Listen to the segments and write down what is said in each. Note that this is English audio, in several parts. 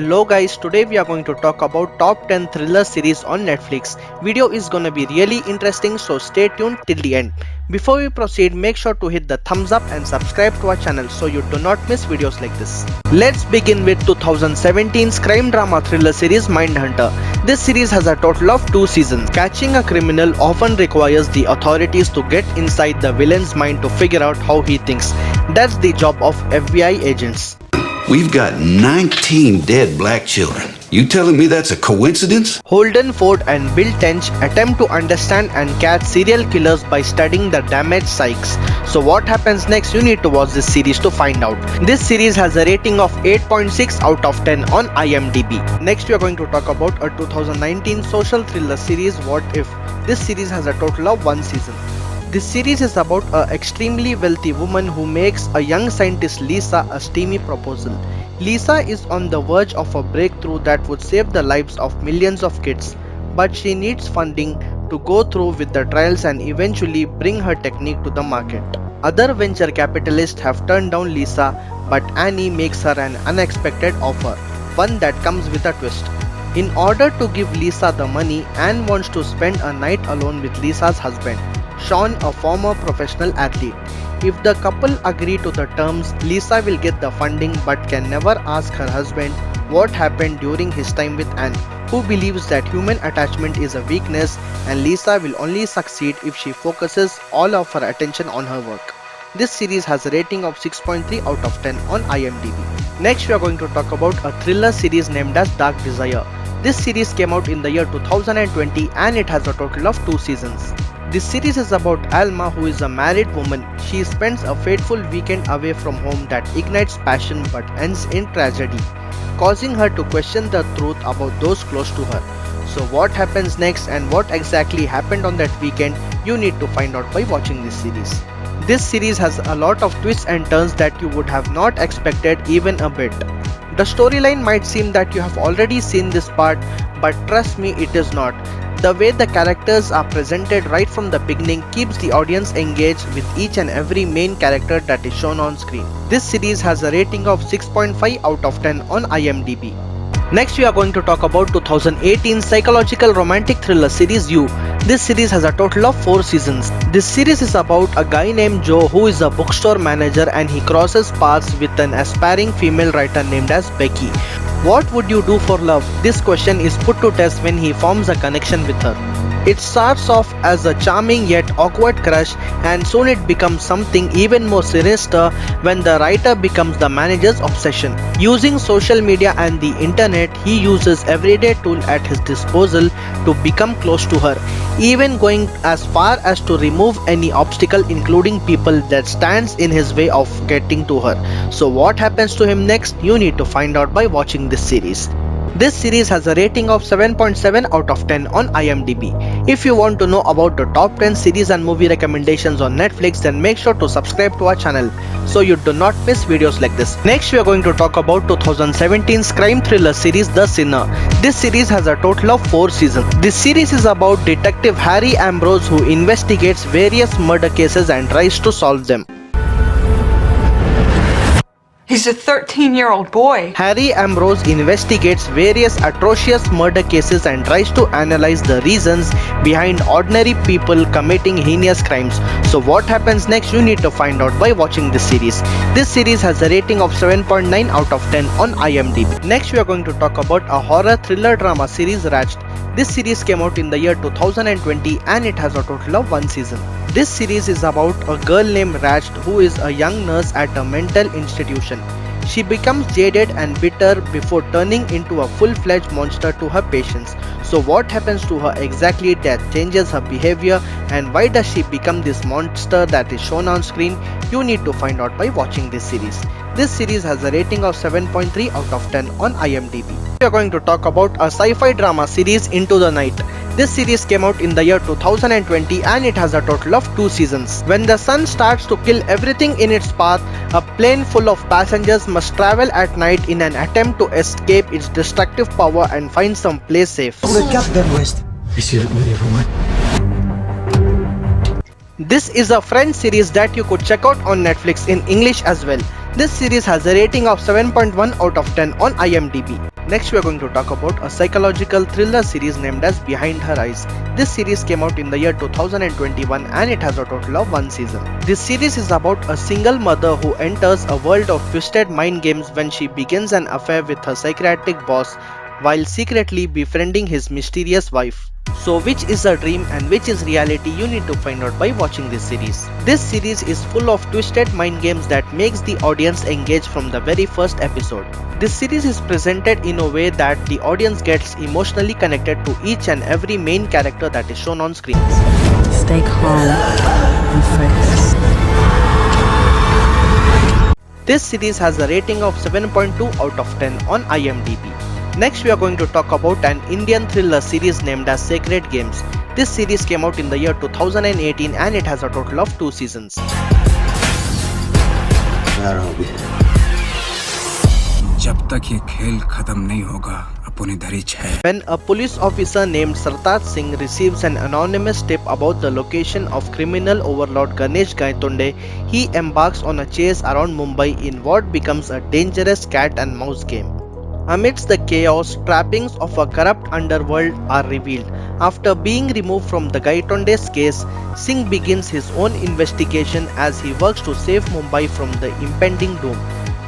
Hello guys, today we are going to talk about top 10 thriller series on Netflix. Video is gonna be really interesting, so stay tuned till the end. Before we proceed, make sure to hit the thumbs up and subscribe to our channel so you do not miss videos like this. Let's begin with 2017's crime drama thriller series Mindhunter. This series has a total of 2 seasons. Catching a criminal often requires the authorities to get inside the villain's mind to figure out how he thinks. That's the job of FBI agents. We've got 19 dead black children. You telling me that's a coincidence? Holden Ford and Bill Tench attempt to understand and catch serial killers by studying the damaged psyches. So what happens next? You need to watch this series to find out. This series has a rating of 8.6 out of 10 on imdb. Next we are going to talk about a 2019 social thriller series What If. This series has a total of 1 season. This series is about an extremely wealthy woman who makes a young scientist Lisa a steamy proposal. Lisa is on the verge of a breakthrough that would save the lives of millions of kids, but she needs funding to go through with the trials and eventually bring her technique to the market. Other venture capitalists have turned down Lisa, but Annie makes her an unexpected offer, one that comes with a twist. In order to give Lisa the money, Anne wants to spend a night alone with Lisa's husband, Sean, a former professional athlete. If the couple agree to the terms, Lisa will get the funding but can never ask her husband what happened during his time with Anne, who believes that human attachment is a weakness and Lisa will only succeed if she focuses all of her attention on her work. This series has a rating of 6.3 out of 10 on imdb. Next we are going to talk about a thriller series named as Dark Desire. This series came out in the year 2020 and it has a total of 2 seasons. This series is about Alma, who is a married woman. She spends a fateful weekend away from home that ignites passion but ends in tragedy, causing her to question the truth about those close to her. So what happens next and what exactly happened on that weekend, you need to find out by watching this series. This series has a lot of twists and turns that you would have not expected even a bit. The storyline might seem that you have already seen this part, but trust me, it is not. The way the characters are presented right from the beginning keeps the audience engaged with each and every main character that is shown on screen. This series has a rating of 6.5 out of 10 on imdb. Next we are going to talk about 2018 psychological romantic thriller series You. This series has a total of 4 seasons. This series is about a guy named Joe who is a bookstore manager and he crosses paths with an aspiring female writer named as Becky. What would you do for love? This question is put to test when he forms a connection with her. It starts off as a charming yet awkward crush and soon it becomes something even more sinister when the writer becomes the manager's obsession. Using social media and the internet, he uses everyday tool at his disposal to become close to her, even going as far as to remove any obstacle including people that stands in his way of getting to her. So what happens to him next? You need to find out by watching this series. This series has a rating of 7.7 out of 10 on imdb. If you want to know about the top 10 series and movie recommendations on Netflix, then make sure to subscribe to our channel so you do not miss videos like this. Next we are going to talk about 2017's crime thriller series The Sinner. This series has a total of 4 seasons. This series is about Detective Harry Ambrose who investigates various murder cases and tries to solve them. He's a 13-year-old boy. Harry Ambrose investigates various atrocious murder cases and tries to analyze the reasons behind ordinary people committing heinous crimes. So what happens next? You need to find out by watching this series. This series has a rating of 7.9 out of 10 on imdb. Next we are going to talk about a horror thriller drama series Ratched. This series came out in the year 2020 and it has a total of 1 season. This series is about a girl named Ratched who is a young nurse at a mental institution. She becomes jaded and bitter before turning into a full-fledged monster to her patients. So what happens to her exactly that changes her behavior and why does she become this monster that is shown on screen? You need to find out by watching this series. This series has a rating of 7.3 out of 10 on imdb. We are going to talk about a sci-fi drama series Into the Night. This series came out in the year 2020 and it has a total of 2 seasons. When the sun starts to kill everything in its path, a plane full of passengers must travel at night in an attempt to escape its destructive power and find some place safe. The Captain West. Is you ready for what? This is a French series that you could check out on Netflix in English as well. This series has a rating of 7.1 out of 10 on imdb. Next we are going to talk about a psychological thriller series named as Behind Her Eyes. This series came out in the year 2021 and it has a total of 1 season. This series is about a single mother who enters a world of twisted mind games when she begins an affair with her psychiatric boss while secretly befriending his mysterious wife. So which is a dream and which is reality, you need to find out by watching this series. This series is full of twisted mind games that makes the audience engage from the very first episode. This series is presented in a way that the audience gets emotionally connected to each and every main character that is shown on screen. Stay calm and focus. This series has a rating of 7.2 out of 10 on imdb. Next we are going to talk about an Indian thriller series named as Sacred Games. This series came out in the year 2018 and it has a total of 2 seasons. जब तक ये खेल खत्म नहीं होगा अपन इधर ही है. When a police officer named Sartaj Singh receives an anonymous tip about the location of criminal overlord Ganesh Gaitonde, he embarks on a chase around Mumbai in what becomes a dangerous cat and mouse game. Amidst the chaos, trappings of a corrupt underworld are revealed. After being removed from the Gaitonde's case, Singh begins his own investigation as he works to save Mumbai from the impending doom.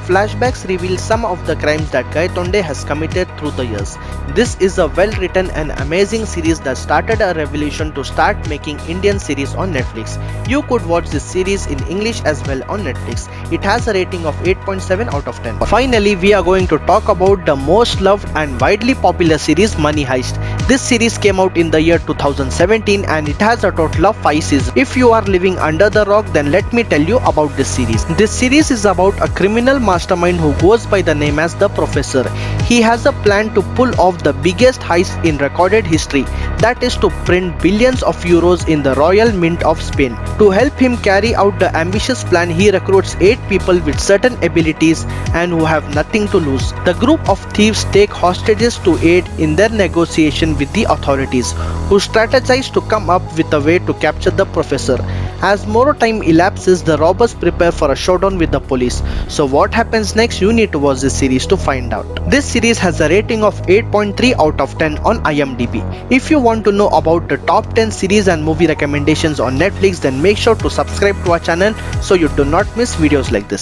Flashbacks reveal some of the crimes that Gaitonde has committed through the years. This is a well-written and amazing series that started a revolution to start making Indian series on Netflix. You could watch this series in English as well on Netflix. It has a rating of 8.7 out of 10. Finally, we are going to talk about the most loved and widely popular series Money Heist. This series came out in the year 2017 and it has a total of 5 seasons. If you are living under the rock, then let me tell you about this series. This series is about a criminal mastermind who goes by the name as the Professor. He has a plan to pull off the biggest heist in recorded history, that is to print billions of euros in the Royal Mint of Spain. To help him carry out the ambitious plan, he recruits 8 people with certain abilities and who have nothing to lose. The group of thieves take hostages to aid in their negotiation with the authorities, who strategize to come up with a way to capture the Professor. As more time elapses, the robbers prepare for a showdown with the police. So what happens next? You need to watch this series to find out. This series has a rating of 8.3 out of 10 on imdb. If you want to know about the top 10 series and movie recommendations on Netflix, then make sure to subscribe to our channel so you do not miss videos like this.